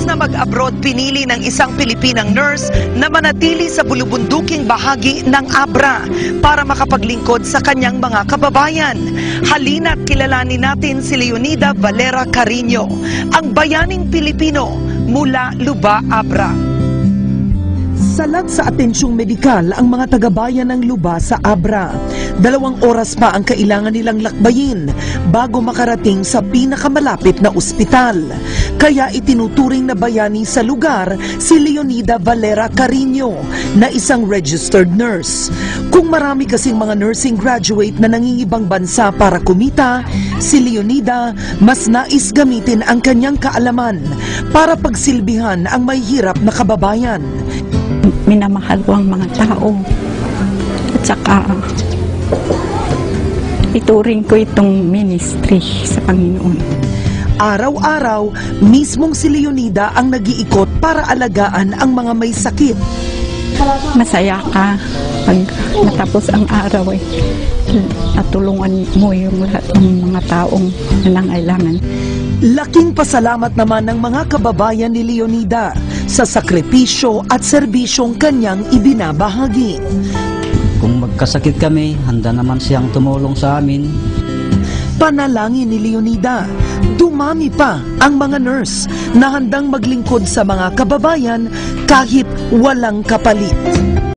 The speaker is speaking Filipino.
na mag-abroad, pinili ng isang Pilipinang nurse na manatili sa bulubunduking bahagi ng Abra para makapaglingkod sa kanyang mga kababayan. Halina't kilalanin natin si Leonida Valera Carino, ang bayaning Pilipino mula Luba, Abra. Salat sa atensyong medikal ang mga tagabayan ng Luba sa Abra. 2 oras pa ang kailangan nilang lakbayin bago makarating sa pinakamalapit na ospital. Kaya itinuturing na bayani sa lugar si Leonida Valera Carino na isang registered nurse. Kung marami kasing mga nursing graduate na nangingibang bansa para kumita, si Leonida mas nais gamitin ang kanyang kaalaman para pagsilbihan ang may hirap na kababayan. Minamahal ko ang mga tao at saka ituring ko itong ministry sa Panginoon. Araw-araw, mismong si Leonida ang nag-iikot para alagaan ang mga may sakit. Masaya ka pag natapos ang araw at tulungan mo yung lahat ng mga taong nangailangan. Laking pasalamat naman ng mga kababayan ni Leonida sa sakripisyo at serbisyong kanyang ibinabahagi. Kung magkasakit kami, handa naman siyang tumulong sa amin. Panalangin ni Leonida, dumami pa ang mga nurse na handang maglingkod sa mga kababayan kahit walang kapalit.